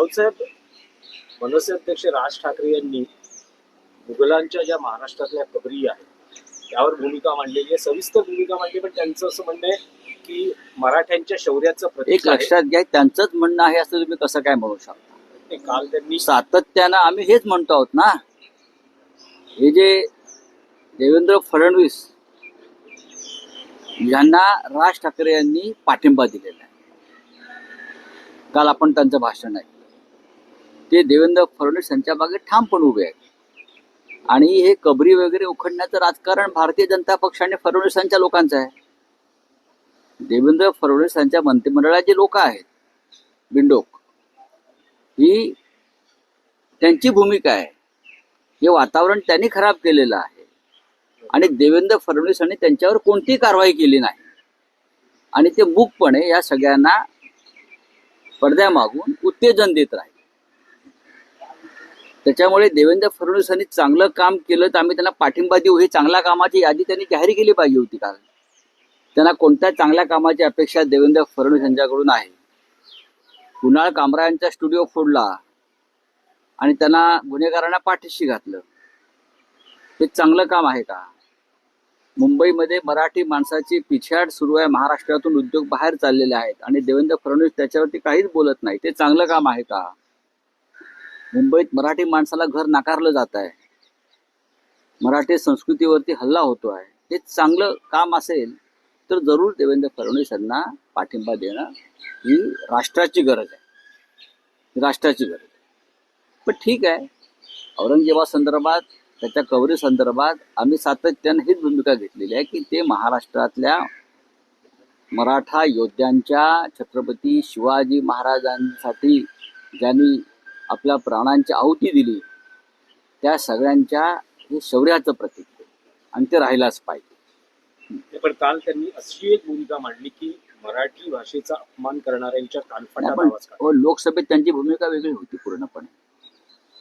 रावसाहेब, मनसे अध्यक्ष राज ठाकरे यांनी मुघलांच्या ज्या महाराष्ट्रातल्या कबरी आहेत त्यावर भूमिका मांडलेली आहे, सविस्तर भूमिका मांडली. पण त्यांचं असं म्हणणं आहे की मराठ्यांच्या शौर्याचं एक प्रतीक लक्षात घ्या, त्यांचंच म्हणणं आहे असं तुम्ही कसं काय म्हणू शकता? ते काल त्यांनी सातत्यानं आम्ही हेच म्हणतो आहोत ना. हे जे देवेंद्र फडणवीस यांना राज ठाकरे यांनी पाठिंबा दिलेला आहे, काल आपण त्यांचं भाषण ऐकलं. ते देवेंद्र फडणवीस यांच्या मागे ठामपणे उभे आहेत. आणि हे कबरी वगैरे उखडण्याचं राजकारण भारतीय जनता पक्ष आणि फडणवीसांच्या लोकांचं आहे. देवेंद्र फडणवीस यांच्या मंत्रिमंडळात जे लोक आहेत बिंडोक, ही त्यांची भूमिका आहे. हे वातावरण त्यांनी खराब केलेलं आहे आणि देवेंद्र फडणवीस यांनी त्यांच्यावर कोणतीही कारवाई केली नाही. आणि ते मूकपणे या सगळ्यांना पडद्यामागून उत्तेजन देत राहिले. त्याच्यामुळे देवेंद्र फडणवीस यांनी चांगलं काम केलं तर आम्ही त्यांना पाठिंबा देऊ, ही चांगल्या कामाची यादी त्यांनी जाहीर केली पाहिजे होती. काल त्यांना कोणत्या चांगल्या कामाची अपेक्षा देवेंद्र फडणवीस यांच्याकडून आहे? कुणाल कामरा यांचा स्टुडिओ फोडला आणि त्यांना गुन्हेगारांना पाठीशी घातलं, हे चांगलं काम आहे का? मुंबईमध्ये मराठी माणसाची पिछाड सुरू आहे, महाराष्ट्रातून उद्योग बाहेर चाललेले आहेत आणि देवेंद्र फडणवीस त्याच्यावरती काहीच बोलत नाही, ते चांगलं काम आहे का? मुंबईत मराठी माणसाला घर नाकारलं जात आहे, मराठी संस्कृतीवरती हल्ला होतो आहे, हे चांगलं काम असेल तर जरूर देवेंद्र फडणवीस यांना पाठिंबा देणं ही राष्ट्राची गरज आहे, राष्ट्राची गरज आहे. पण ठीक आहे, औरंगजेबासंदर्भात, त्याच्या कबरी संदर्भात आम्ही सातत्यानं हीच भूमिका घेतलेली आहे की ते महाराष्ट्रातल्या मराठा योद्ध्यांच्या, छत्रपती शिवाजी महाराजांसाठी ज्यांनी आपल्या प्राणांची आहुती दिली, त्या सगळ्यांच्या हे शौर्याचं प्रतीक आहे आणि ते राहिलाच पाहिजे. पण काल त्यांनी अशी एक भूमिका मांडली की मराठी भाषेचा अपमान करणाऱ्यांच्या कानफटात आवाज काढा. लोकसभेत त्यांची भूमिका वेगळी होती पूर्णपणे,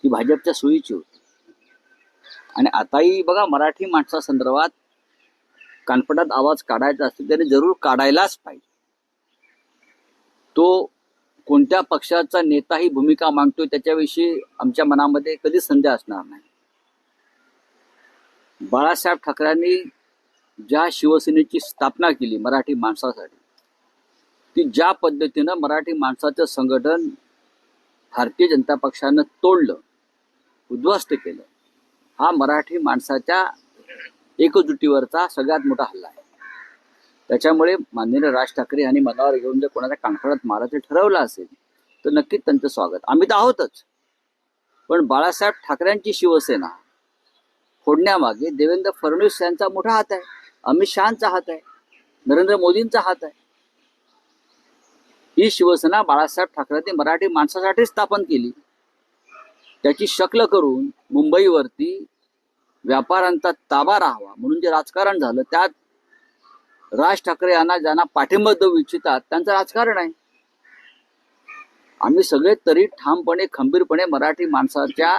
ती भाजपच्या सोयीची होती. आणि आताही बघा, मराठी माणसासंदर्भात कानफटात आवाज काढायचा असतो त्याने जरूर काढायलाच पाहिजे. तो कोणत्या पक्षाचा नेता ही भूमिका मांडतोय त्याच्याविषयी आमच्या मनामध्ये कधीच संदेह असणार नाही. बाळासाहेब ठाकरेंनी ज्या शिवसेनेची स्थापना केली मराठी माणसासाठी, ती ज्या पद्धतीनं मराठी माणसाचं संघटन भारतीय जनता पक्षानं तोडलं, उद्ध्वस्त केलं, हा मराठी माणसाच्या एकजुटीवरचा सगळ्यात मोठा हल्ला आहे. त्याच्यामुळे माननीय राज ठाकरे यांनी मनावर घेऊन जर कोणाच्या कानफटात मारायचं ठरवलं असेल तर नक्कीच त्यांचं स्वागत, आम्ही तर आहोतच. पण बाळासाहेब ठाकरेंची शिवसेना फोडण्यामागे देवेंद्र फडणवीस यांचा मोठा हात आहे, अमित शहांचा हात आहे, नरेंद्र मोदींचा हात आहे. ही शिवसेना बाळासाहेब ठाकरेंनी मराठी माणसासाठी स्थापन केली. त्याची शक्ल करून मुंबईवरती व्यापाऱ्यांचा ताबा राहावा म्हणून जे राजकारण झालं, त्यात राज ठाकरे यांना ज्यांना पाठिंबा देऊ इच्छितात त्यांचं राजकारण आहे. आम्ही सगळे तरी ठामपणे, खंबीरपणे मराठी माणसाच्या